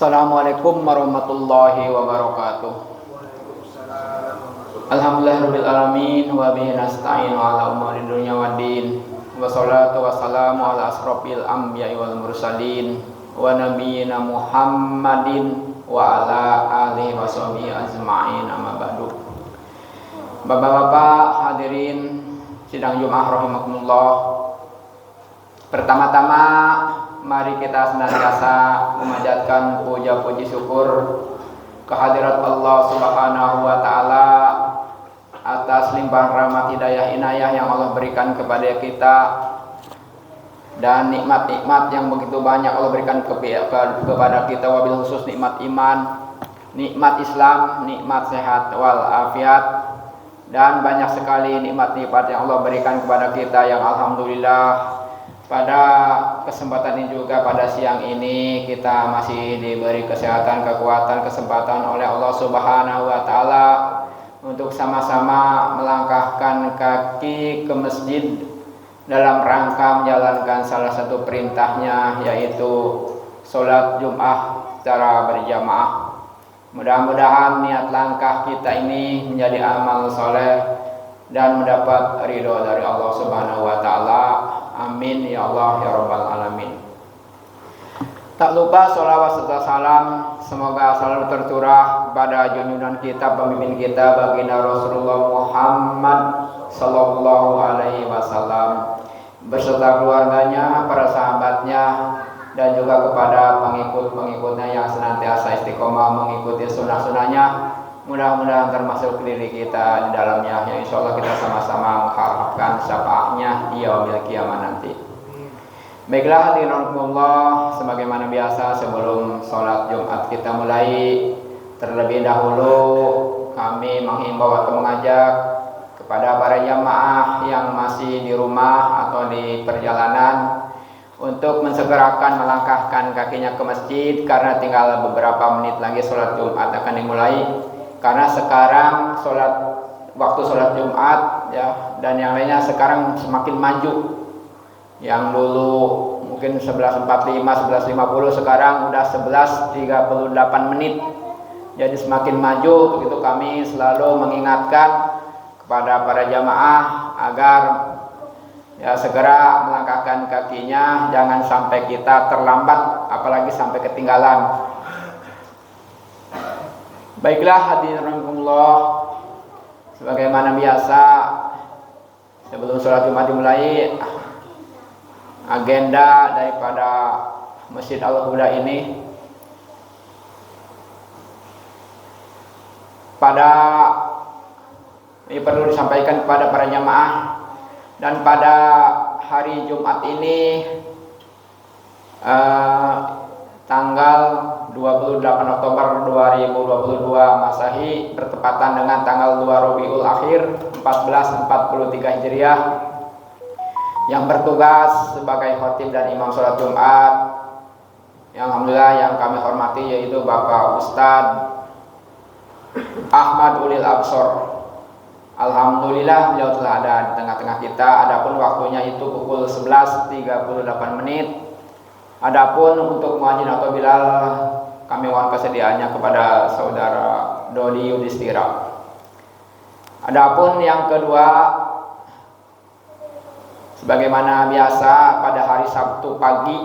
Assalamualaikum warahmatullahi wabarakatuh. Alhamdulillahirabbil alamin wa bihi nasta'inu ala umuri dunya waddin. Wassalatu wassalamu ala asrofil anbiya'i wal mursalin wa nabiyyina Muhammadin wa ala alihi washabihi ajma'in, amma ba'du. Bapak-bapak hadirin sidang Jumat rahimakumullah. Pertama-tama mari kita senantiasa memanjatkan puja puji syukur kehadirat Allah Subhanahu wa taala atas limpahan rahmat hidayah inayah yang Allah berikan kepada kita, dan nikmat-nikmat yang begitu banyak Allah berikan kepada kita, wabil khusus nikmat iman, nikmat Islam, nikmat sehat wal afiat, dan banyak sekali nikmat-nikmat yang Allah berikan kepada kita yang alhamdulillah pada kesempatan ini juga, pada siang ini kita masih diberi kesehatan, kekuatan, kesempatan oleh Allah Subhanahu wa taala untuk sama-sama melangkahkan kaki ke masjid dalam rangka menjalankan salah satu perintahnya, yaitu sholat Jumat secara berjamaah. Mudah-mudahan niat langkah kita ini menjadi amal soleh dan mendapat ridho dari Allah Subhanahu wa taala. Amin ya Allah ya rabbal alamin. Tak lupa sholawat serta salam semoga selalu tercurah pada junjungan kita, pemimpin kita, baginda Rasulullah Muhammad sallallahu alaihi wasallam beserta keluarganya, para sahabatnya, dan juga kepada pengikut-pengikutnya yang senantiasa istiqomah mengikuti sunnah-sunnahnya. Mudah-mudahan termasuk diri kita di dalamnya, yang insya Allah kita sama-sama mengharapkan syafaatnya di yaumil kiamah nanti. Baiklah hadirin Allah, sebagaimana biasa sebelum sholat Jumat kita mulai, terlebih dahulu kami menghimbau atau mengajak kepada para jamaah yang masih di rumah atau di perjalanan untuk mensegerakan melangkahkan kakinya ke masjid, karena tinggal beberapa menit lagi sholat Jumat akan dimulai. Karena sekarang waktu sholat Jumat ya, dan yang lainnya sekarang semakin maju. Yang dulu mungkin 11.45, 11.50, sekarang udah 11.38 menit. Jadi semakin maju. Untuk itu kami selalu mengingatkan kepada para jamaah agar ya segera melangkahkan kakinya, jangan sampai kita terlambat, apalagi sampai ketinggalan. Baiklah hadirin rahimakumullah, sebagaimana biasa sebelum sholat Jumat dimulai, agenda daripada Masjid Al-Huda ini ini perlu disampaikan kepada para jamaah. Dan pada hari Jumat ini tanggal 28 Oktober 2022 Masehi bertepatan dengan tanggal 2 Rabiul Akhir 1443 Hijriah, yang bertugas sebagai khatib dan imam sholat Jumat yang alhamdulillah yang kami hormati, yaitu Bapak Ustadz Ahmad Ulil Absor. Alhamdulillah beliau telah ada di tengah-tengah kita. Adapun waktunya itu pukul 11.38 menit. Adapun untuk muadzin atau bilal, kami mohon kesediaannya kepada saudara Dodi Yudhistira. Adapun yang kedua, sebagaimana biasa pada hari Sabtu pagi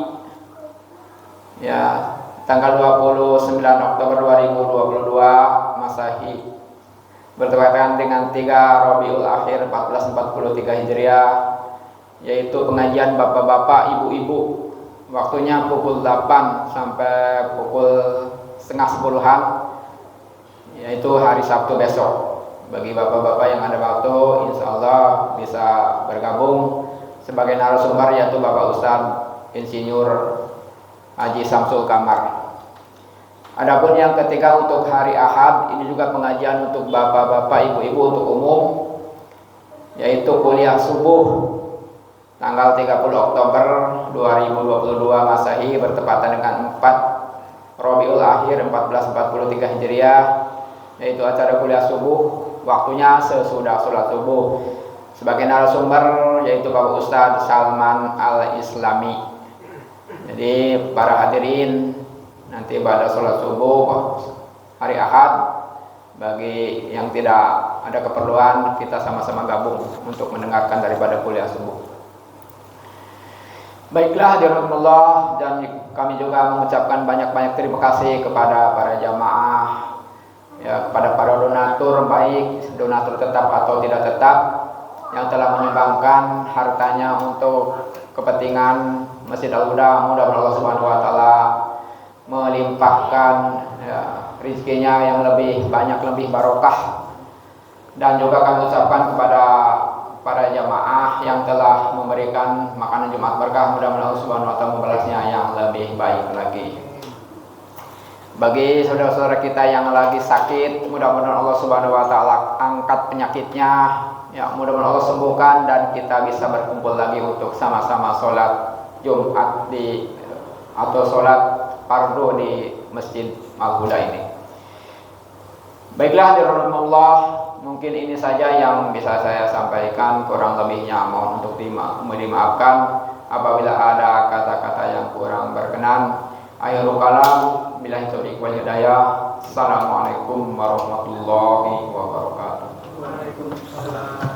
ya, tanggal 29 Oktober 2022 Masehi bertepatan dengan 3 Rabiul Akhir 1443 Hijriah, yaitu pengajian bapak-bapak, ibu-ibu. Waktunya pukul 8 sampai pukul setengah 10-an, yaitu hari Sabtu besok. Bagi bapak-bapak yang ada waktu, insya Allah bisa bergabung sebagai narasumber, yaitu Bapak Ustadz Insinyur Haji Samsul Kamar. Adapun yang ketiga untuk hari Ahad, ini juga pengajian untuk bapak-bapak, ibu-ibu, untuk umum, yaitu kuliah subuh tanggal 30 Oktober 2022 Masehi bertepatan dengan 4 Rabiul Akhir 1443 Hijriah, yaitu acara kuliah subuh. Waktunya sesudah sholat subuh. Sebagai narasumber yaitu Bapak Ustadz Salman Al-Islami. Jadi para hadirin nanti pada sholat subuh hari Ahad. Bagi yang tidak ada keperluan, kita sama-sama gabung untuk mendengarkan daripada kuliah subuh. Baiklah hadirin Allah, dan kami juga mengucapkan banyak-banyak terima kasih kepada para jamaah, ya, kepada para donatur, baik donatur tetap atau tidak tetap, yang telah menyumbangkan hartanya untuk kepentingan Masjid Al-Huda. Mudah-mudahan Allah Subhanahu wa taala melimpahkan, ya, rizkinya yang lebih banyak, lebih barokah. Dan juga kami ucapkan kepada para jamaah yang telah memberikan makanan Jumat berkah, mudah-mudahan Allah Subhanahu wa taala membalasnya yang lebih baik lagi. Bagi saudara-saudara kita yang lagi sakit, mudah-mudahan Allah Subhanahu wa taala angkat penyakitnya, ya, mudah-mudahan Allah sembuhkan dan kita bisa berkumpul lagi untuk sama-sama sholat Jumat atau sholat fardu di Masjid Al-Huda ini. Baiklah hadirin Allah, mungkin ini saja yang bisa saya sampaikan, kurang lebihnya mohon untuk dimaafkan apabila ada kata-kata yang kurang berkenan. Akhirul kalam, billahi taufiq wal hidayah. Assalamualaikum warahmatullahi wabarakatuh. Waalaikumsalam.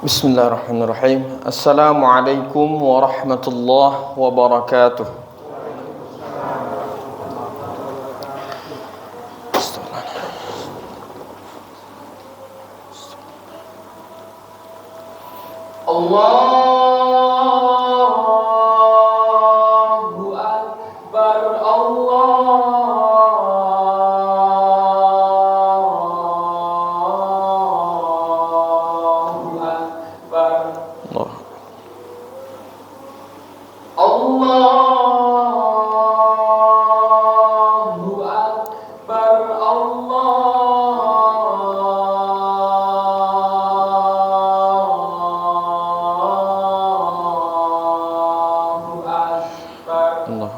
Bismillahirrahmanirrahim. Assalamualaikum warahmatullahi wabarakatuh. Allahu Akbar, Allahu Akbar, Allahu Akbar, Allah.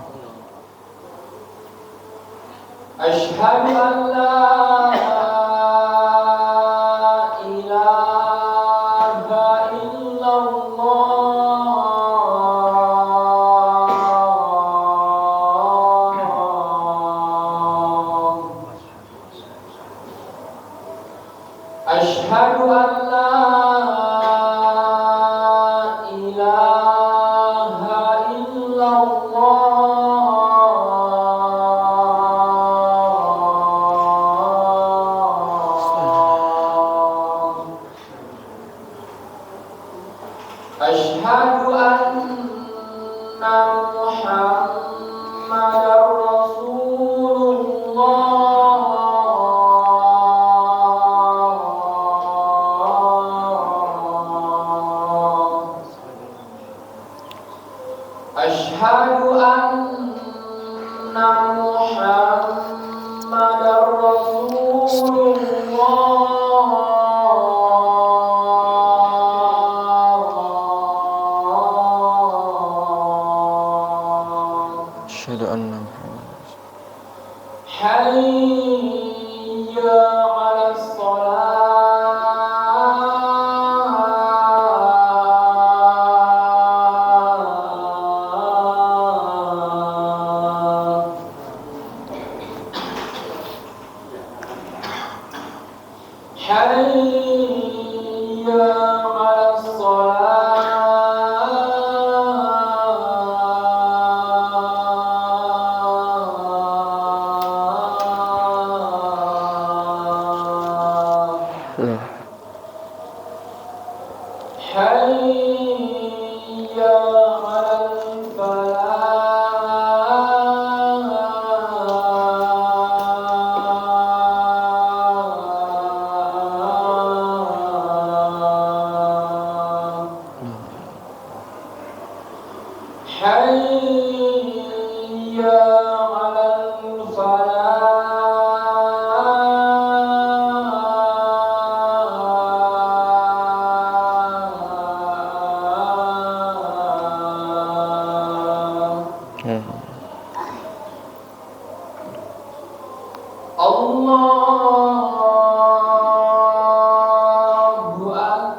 Asyhadu an la ilaha illallah. Asyhadu an la ilaha illallah. Asyhadu anna Muhammadar Rasulullah. Asyhadu anna Muhammadar Rasulullah. Asyhadu anna Muhammad. Hayya 'alas shalah. Hayya 'alas shalah. Hayya 'alal falah. Hayya 'alal falah. Allahu Akbar.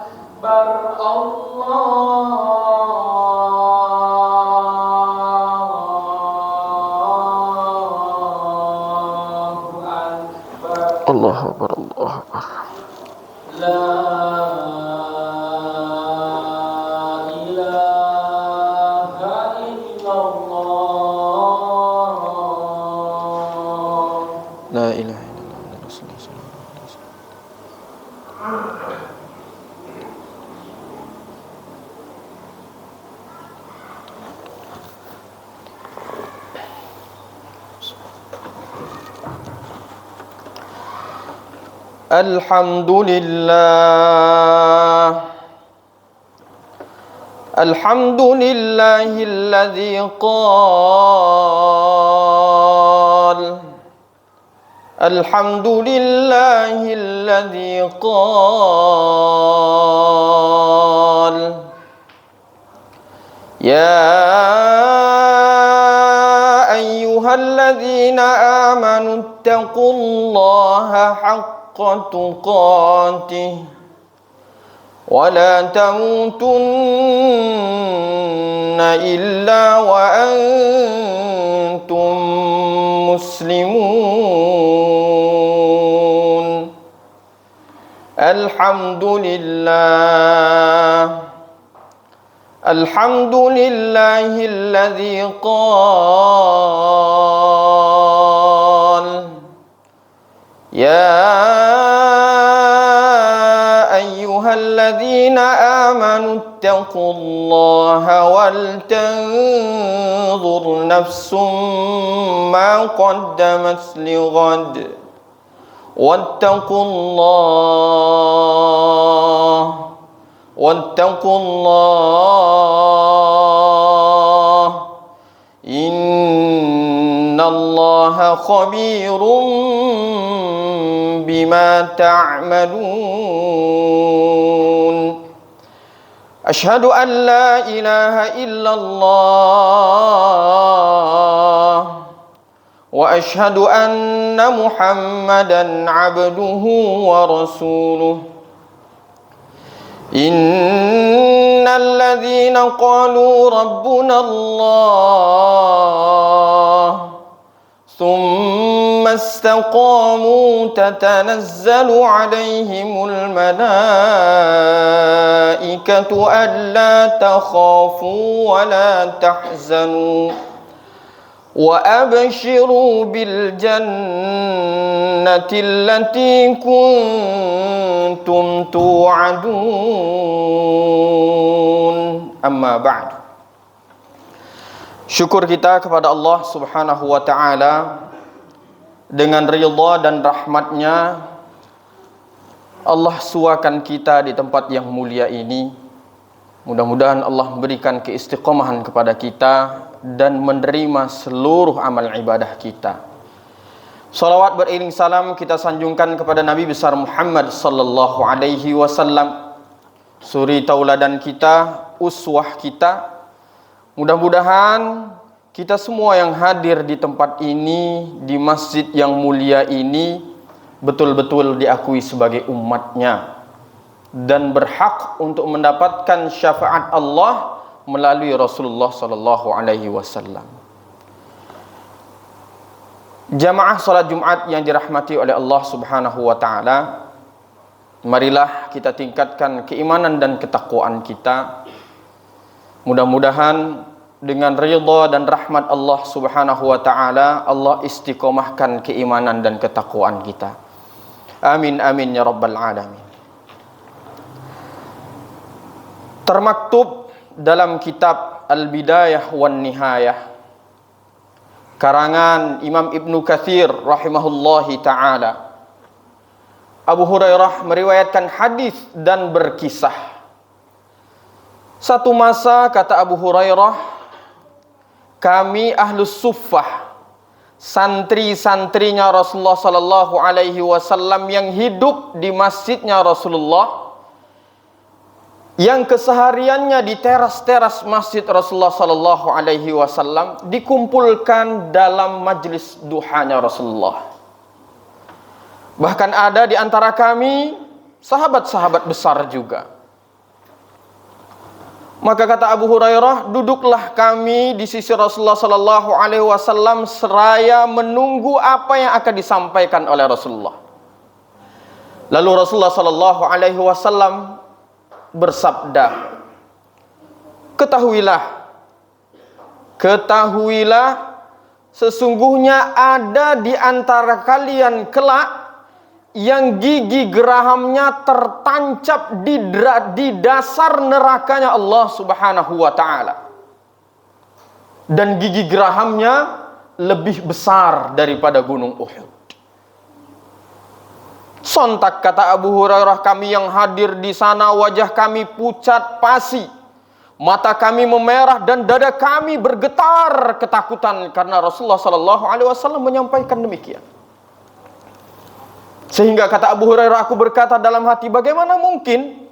الحمد لله الحمد لله الذي قال الحمد لله الذي قال يا أيها الذين آمنوا اتقوا الله حق تقاته ولا تموتن إلا وأنتم مسلمون الحمد لله الذي قال يا أيها الذين آمنوا اتقوا الله ولتنظر نفس ما قدمت لغد واتقوا الله إن الله خبير بما تعملون أشهد أن لا إله إلا الله وأشهد أن محمدا عبده ورسوله إن الذين قالوا ربنا الله ثم استقاموا تتنزل عليهم الملائكة ألا تخافوا ولا تحزنوا وأبشروا بالجنة التي كنتم توعدون أما بعد. Syukur kita kepada Allah Subhanahu wa ta'ala, dengan ridha dan rahmatnya Allah suakan kita di tempat yang mulia ini. Mudah-mudahan Allah memberikan keistiqomahan kepada kita dan menerima seluruh amal ibadah kita. Salawat beriring salam kita sanjungkan kepada Nabi besar Muhammad sallallahu alaihi wasallam, suri tauladan kita, uswah kita. Mudah-mudahan kita semua yang hadir di tempat ini, di masjid yang mulia ini, betul-betul diakui sebagai umatnya dan berhak untuk mendapatkan syafaat Allah melalui Rasulullah sallallahu alaihi wasallam. Jamaah salat Jumat yang dirahmati oleh Allah Subhanahu wa taala, marilah kita tingkatkan keimanan dan ketakwaan kita. Mudah-mudahan dengan ridha dan rahmat Allah Subhanahu wa taala, Allah istiqomahkan keimanan dan ketakwaan kita. Amin amin ya rabbal alamin. Termaktub dalam kitab Al-Bidayah wan Nihayah karangan Imam Ibnu Katsir rahimahullahi taala, Abu Hurairah meriwayatkan hadis dan berkisah. Satu masa, kata Abu Hurairah, kami ahlus suffah, santri-santrinya Rasulullah sallallahu alaihi wasallam yang hidup di masjidnya Rasulullah, yang kesehariannya di teras-teras masjid Rasulullah sallallahu alaihi wasallam, dikumpulkan dalam majlis duhanya Rasulullah. Bahkan ada di antara kami sahabat-sahabat besar juga. Maka kata Abu Hurairah, duduklah kami di sisi Rasulullah sallallahu alaihi wasallam seraya menunggu apa yang akan disampaikan oleh Rasulullah. Lalu Rasulullah sallallahu alaihi wasallam bersabda, ketahuilah sesungguhnya ada di antara kalian kelak yang gigi gerahamnya tertancap di dasar nerakanya Allah Subhanahu wa taala, dan gigi gerahamnya lebih besar daripada gunung Uhud. Sontak kata Abu Hurairah, kami yang hadir di sana wajah kami pucat pasi, mata kami memerah dan dada kami bergetar ketakutan karena Rasulullah sallallahu alaihi wasallam menyampaikan demikian. Sehingga kata Abu Hurairah, aku berkata dalam hati, bagaimana mungkin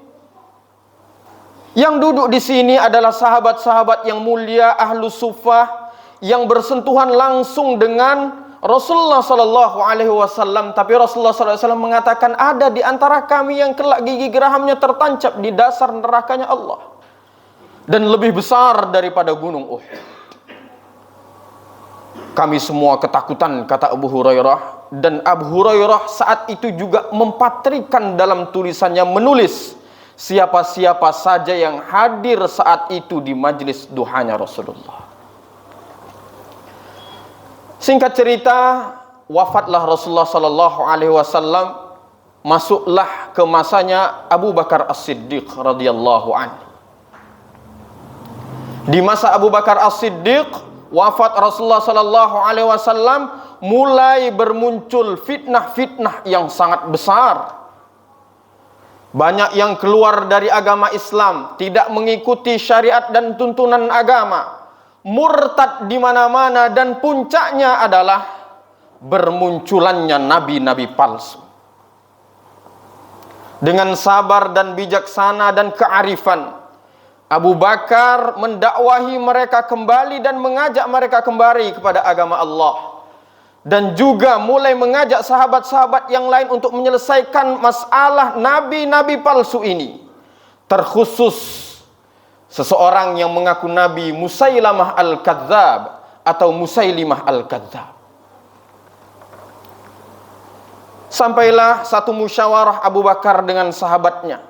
yang duduk di sini adalah sahabat-sahabat yang mulia, ahlu suffah, yang bersentuhan langsung dengan Rasulullah sallallahu alaihi wasallam, tapi Rasulullah sallallahu alaihi wasallam mengatakan ada di antara kami yang kelak gigi gerahamnya tertancap di dasar nerakanya Allah dan lebih besar daripada gunung Uhud. Kami semua ketakutan, kata Abu Hurairah, dan Abu Hurairah saat itu juga mempatrikan dalam tulisannya, menulis siapa-siapa saja yang hadir saat itu di majlis duhanya Rasulullah. Singkat cerita, wafatlah Rasulullah sallallahu alaihi wasallam, masuklah ke masanya Abu Bakar As-Siddiq radhiyallahu anhu. Di masa Abu Bakar As-Siddiq wafat Rasulullah sallallahu alaihi wasallam, mulai bermuncul fitnah-fitnah yang sangat besar. Banyak yang keluar dari agama Islam, tidak mengikuti syariat dan tuntunan agama, murtad di mana-mana, dan puncaknya adalah bermunculannya nabi-nabi palsu. Dengan sabar dan bijaksana dan kearifan, Abu Bakar mendakwahi mereka kembali dan mengajak mereka kembali kepada agama Allah, dan juga mulai mengajak sahabat-sahabat yang lain untuk menyelesaikan masalah nabi-nabi palsu ini. Terkhusus seseorang yang mengaku nabi, Musailamah al-Kadzab atau Musailimah al-Kadzab. Sampailah satu musyawarah Abu Bakar dengan sahabatnya.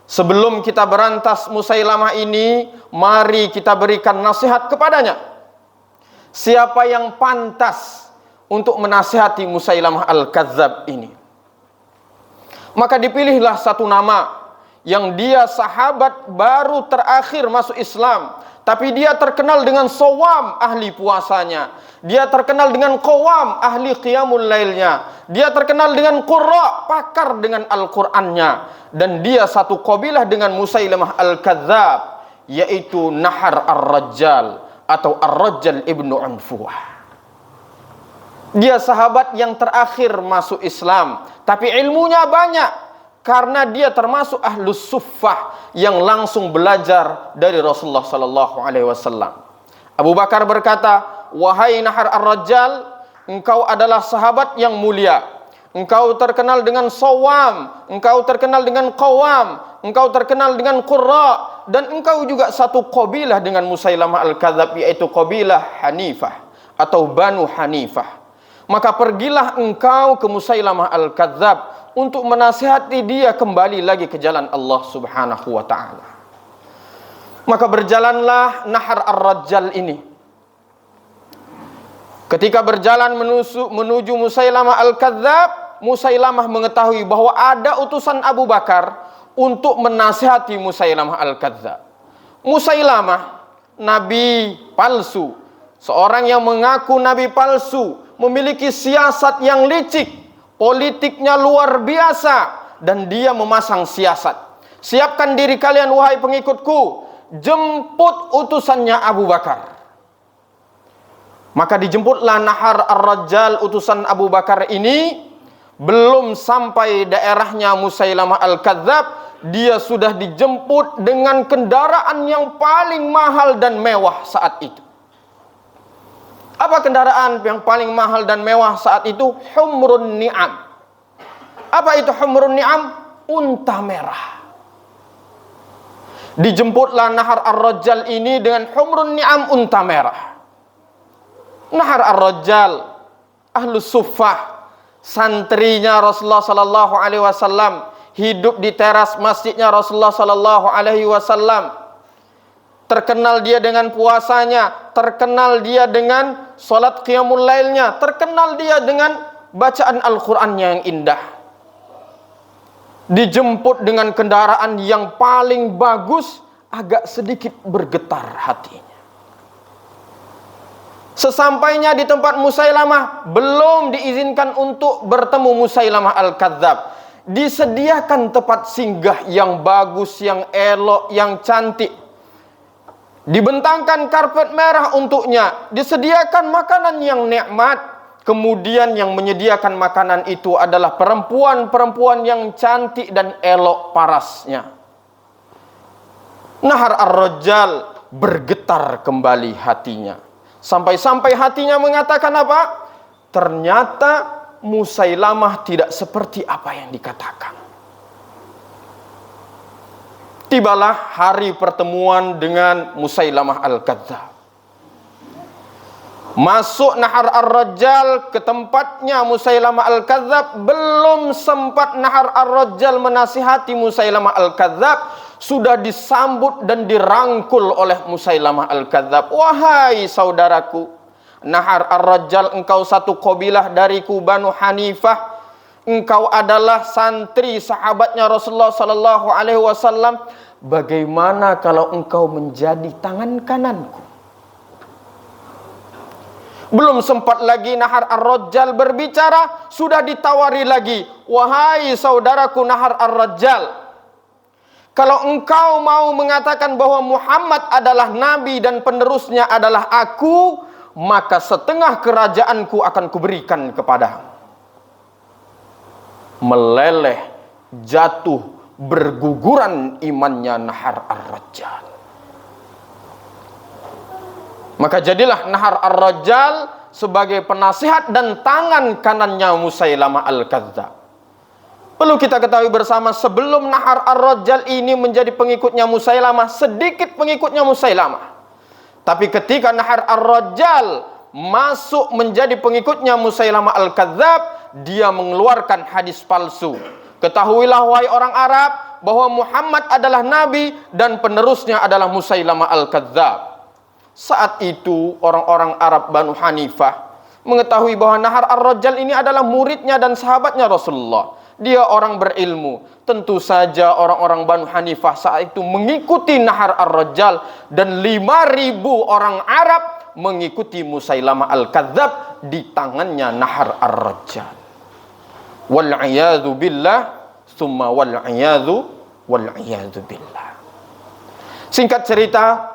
Sebelum kita berantas Musailamah ini, mari kita berikan nasihat kepadanya. Siapa yang pantas untuk menasihati Musailamah al-Kadzab ini? Maka dipilihlah satu nama yang dia sahabat baru terakhir masuk Islam, tapi dia terkenal dengan shawam, ahli puasanya. Dia terkenal dengan qawam, ahli qiyamul lailnya. Dia terkenal dengan qurra, pakar dengan Al-Qur'annya. Dan dia satu qabilah dengan Musailamah al-Kadzab, yaitu Nahar ar-Rajjal atau Ar-Rajjal ibnu Unfuwah. Dia sahabat yang terakhir masuk Islam, tapi ilmunya banyak, karena dia termasuk ahlus suffah yang langsung belajar dari Rasulullah sallallahu alaihi wasallam. Abu Bakar berkata, wahai Nahar ar-Rajjal, engkau adalah sahabat yang mulia. Engkau terkenal dengan shawam, engkau terkenal dengan qawam, engkau terkenal dengan qurra, dan engkau juga satu qabilah dengan Musailamah al-Kadzab, yaitu qabilah Hanifah atau Banu Hanifah. Maka pergilah engkau ke Musailamah al-Kadzab untuk menasihati dia kembali lagi ke jalan Allah subhanahu wa ta'ala. Maka berjalanlah Nahar ar-Rajjal ini. Ketika berjalan menuju Musailamah al-Kadzab, Musailamah mengetahui bahwa ada utusan Abu Bakar untuk menasihati Musailamah al-Kadzab. Musailamah, nabi palsu, seorang yang mengaku nabi palsu, memiliki siasat yang licik, politiknya luar biasa, dan dia memasang siasat. Siapkan diri kalian wahai pengikutku, jemput utusannya Abu Bakar. Maka dijemputlah Nahar ar-Rajjal, utusan Abu Bakar ini. Belum sampai daerahnya Musailamah al-Kadzab, dia sudah dijemput dengan kendaraan yang paling mahal dan mewah saat itu. Apa kendaraan yang paling mahal dan mewah saat itu? Humrun ni'am. Apa itu humrun ni'am? Unta merah. Dijemputlah Nahar ar-Rajjal ini dengan humrun ni'am, unta merah. Nahar ar-Rajjal, ahlus suffah, santrinya Rasulullah sallallahu alaihi wasallam, hidup di teras masjidnya Rasulullah sallallahu alaihi wasallam. Terkenal dia dengan puasanya, terkenal dia dengan salat qiyamul lailnya, terkenal dia dengan bacaan Al-Qur'annya yang indah. Dijemput dengan kendaraan yang paling bagus, agak sedikit bergetar hatinya. Sesampainya di tempat Musailamah, belum diizinkan untuk bertemu Musailamah Al-Kadzab. Disediakan tempat singgah yang bagus, yang elok, yang cantik. Dibentangkan karpet merah untuknya, disediakan makanan yang nikmat. Kemudian yang menyediakan makanan itu adalah perempuan-perempuan yang cantik dan elok parasnya. Nahar Ar-Rajjal bergetar kembali hatinya. Sampai-sampai hatinya mengatakan apa? Ternyata Musailamah tidak seperti apa yang dikatakan. Tibalah hari pertemuan dengan Musailamah Al-Kadzab. Masuk Nahar Ar-Rajjal ke tempatnya Musailamah Al-Kadzab. Belum sempat Nahar Ar-Rajjal menasihati Musailamah Al-Kadzab, sudah disambut dan dirangkul oleh Musailamah Al-Kadzab. Wahai saudaraku, Nahar Ar-Rajjal, engkau satu kabilah dariku, Banu Hanifah. Engkau adalah santri sahabatnya Rasulullah sallallahu alaihi wasallam. Bagaimana kalau engkau menjadi tangan kananku? Belum sempat lagi Nahar Ar-Rajjal berbicara, sudah ditawari lagi. Wahai saudaraku Nahar Ar-Rajjal, kalau engkau mau mengatakan bahwa Muhammad adalah nabi dan penerusnya adalah aku, maka setengah kerajaanku akan kuberikan kepadamu. Meleleh, jatuh, berguguran imannya Nahar Ar-Rajjal. Maka jadilah Nahar Ar-Rajjal sebagai penasihat dan tangan kanannya Musailamah Al-Kadzab. Perlu kita ketahui bersama, sebelum Nahar Ar-Rajjal ini menjadi pengikutnya Musailamah, sedikit pengikutnya Musailamah. Tapi ketika Nahar Ar-Rajjal masuk menjadi pengikutnya Musailamah Al-Kadzab, dia mengeluarkan hadis palsu. Ketahuilah wahai orang Arab bahwa Muhammad adalah nabi dan penerusnya adalah Musailamah Al-Kadzab. Saat itu orang-orang Arab Banu Hanifah mengetahui bahwa Nahar Ar-Rajjal ini adalah muridnya dan sahabatnya Rasulullah. Dia orang berilmu. Tentu saja orang-orang Banu Hanifah saat itu mengikuti Nahar Ar-Rajjal, dan 5.000 orang Arab mengikuti Musailamah Al-Kadzab di tangannya Nahar Ar-Rajjal. Wal'iyadzu billah, summa wal'iyadzu billah. Singkat cerita,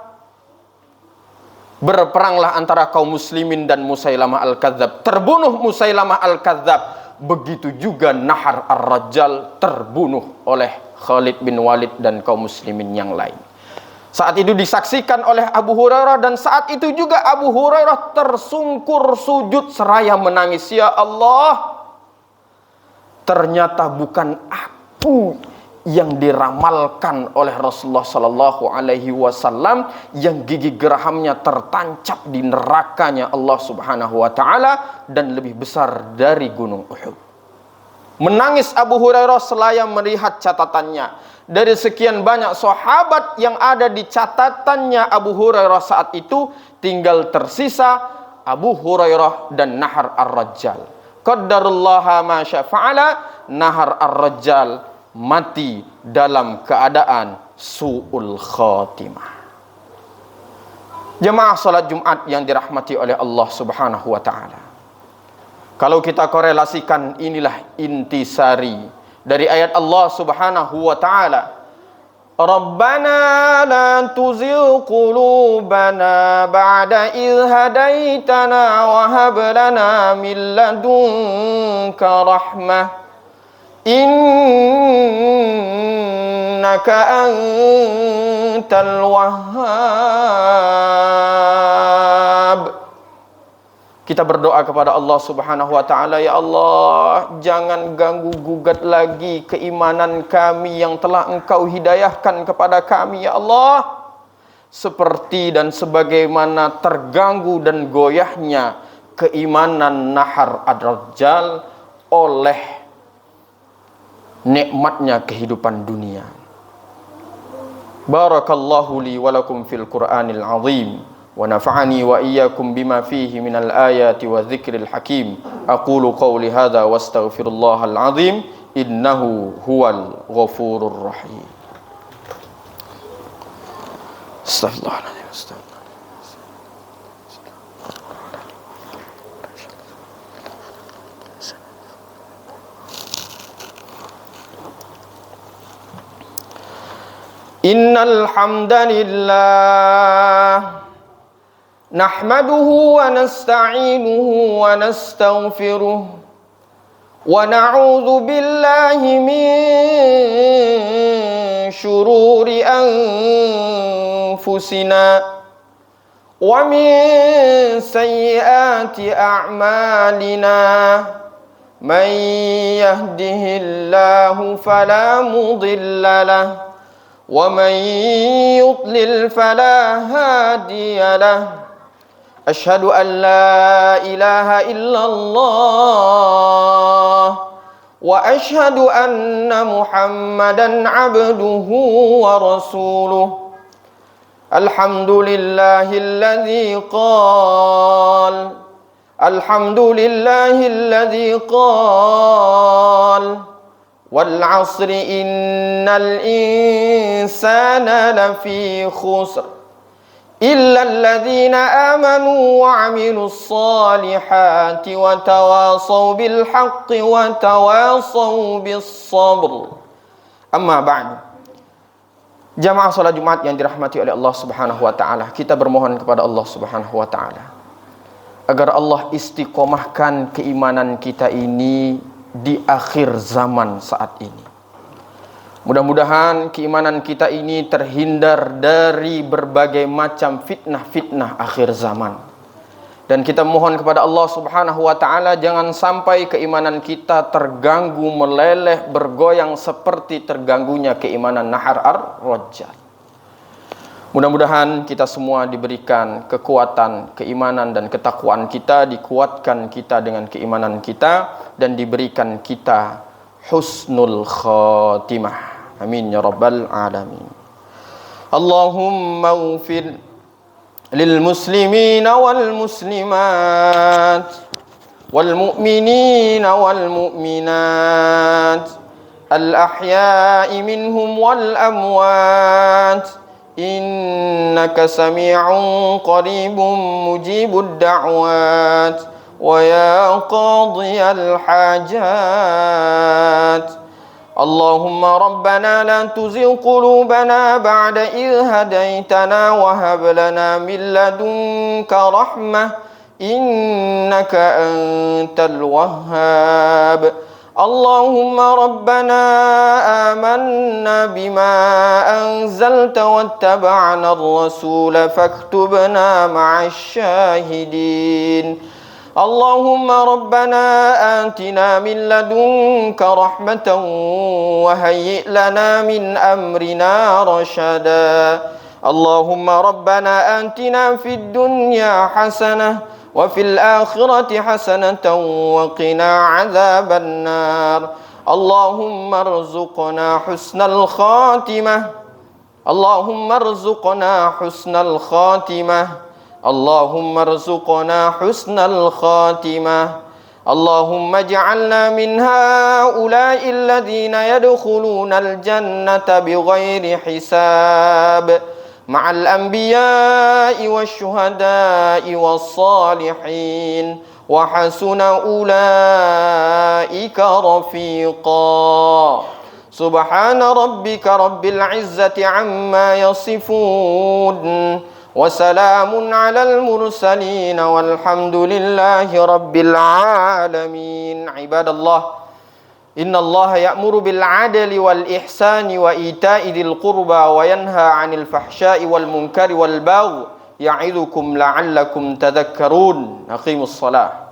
berperanglah antara kaum muslimin dan Musailamah Al-Kadzab. Terbunuh Musailamah Al-Kadzab. Begitu juga Nahar Ar-Rajjal terbunuh oleh Khalid bin Walid dan kaum muslimin yang lain. Saat itu disaksikan oleh Abu Hurairah, dan saat itu juga Abu Hurairah tersungkur sujud seraya menangis. Ya Allah, ternyata bukan aku yang diramalkan oleh Rasulullah sallallahu alaihi wasallam yang gigi gerahamnya tertancap di nerakanya Allah Subhanahu wa taala dan lebih besar dari gunung Uhud. Menangis Abu Hurairah selaya melihat catatannya. Dari sekian banyak sahabat yang ada di catatannya Abu Hurairah saat itu, tinggal tersisa Abu Hurairah dan Nahar Ar-Rajjal. Qaddarullaha ma syafa'ala. Nahar Ar-Rajjal mati dalam keadaan su'ul khatimah. Jemaah salat Jumat yang dirahmati oleh Allah Subhanahu wa taala. Kalau kita korelasikan, inilah intisari dari ayat Allah Subhanahu wa taala. Rabbana la tuzigh qulubana ba'da idh hadaitana wa hab lana min ladunka rahmah innaka antal wahhab. Kita berdoa kepada Allah Subhanahu wa taala, ya Allah, jangan ganggu gugat lagi keimanan kami yang telah Engkau hidayahkan kepada kami, ya Allah. Seperti dan sebagaimana terganggu dan goyahnya keimanan Nahar Ar-Rajjal oleh nikmatnya kehidupan dunia. Barakallahu li wa lakum fil Qur'anil azim. ونفعني وإياكم بما فيه من الآيات والذكر الحكيم. أقول قولي هذا واستغفر الله العظيم إنه هو الغفور الرحيم. استغفر الله العظيم. Innal hamdalillah nahmaduhu wa nasta'inuhu wa nastaghfiruh wa na'udzu billahi min syururi anfusina wa min sayyiati a'malina. Man yahdihillahu fala mudilla lahu wa man yudlil fala hadiya lahu. Asyhadu an la ilaha illallah wa asyhadu anna Muhammadan abduhu wa rasuluh. Alhamdulillahilladzi qala alhamdulillahilladzi qala wal 'asri innal insana lafi khusr illa alladhina amanu wa 'amilus solihati wa tawasaw bil haqqi wa tawasaw bis sabr. Amma ba'du. Jamaah salat Jumat yang dirahmati oleh Allah Subhanahu wa taala, kita bermohon kepada Allah Subhanahu wa taala agar Allah istiqomahkan keimanan kita ini di akhir zaman saat ini. Mudah-mudahan keimanan kita ini terhindar dari berbagai macam fitnah-fitnah akhir zaman. Dan kita mohon kepada Allah Subhanahu wa taala jangan sampai keimanan kita terganggu, meleleh, bergoyang seperti terganggunya keimanan Nahar ar-Rajjal. Mudah-mudahan kita semua diberikan kekuatan, keimanan dan ketakwaan kita, dikuatkan kita dengan keimanan kita dan diberikan kita husnul khatimah. Amin ya rabbal alamin. Allahumma ufir lil muslimina wal muslimat wal mu'minina wal mu'minat al ahya'i minhum wal amwat innaka sami'un qaribun mujibud da'wat wa ya qadiyal hajat. Allahumma rabbana la tuzigh qulubana ba'da idh hadaitana wa hab lana min ladunka rahmah innaka antal wahhab. Allahumma rabbana amanna bima anzalta wattaba'na ar-rasula faktubna ma'asy syahidin. Allahumma rabbana atina min ladunka rahmatan wa hayyi' lana min amrina rashada. Allahumma rabbana atina fid dunya hasanah wa fil akhirati hasanatan wa qina adzaban nar. Allahumma arzuqna husnal khatimah. Allahumma arzuqna husnal khatimah. Allahumma arzuqna husnal khatimah. Allahumma ij'alna min haula'i alladhina yadkhulunal jannata bighairi hisab ma'al anbiya'i wasyuhada'i wassalihin wa hasuna ulaika rafiqa. Subhana rabbika rabbil izzati amma yasifun wa salamun alal mursalin walhamdulillahi rabbil alamin. Ibadallah, innallaha ya'muru bil adli wal ihsani wa ita'i dzil qurba wa yanha 'anil fahsya'i wal munkari wal baghi ya'idukum la'allakum tadhakkarun. Aqimus shalah.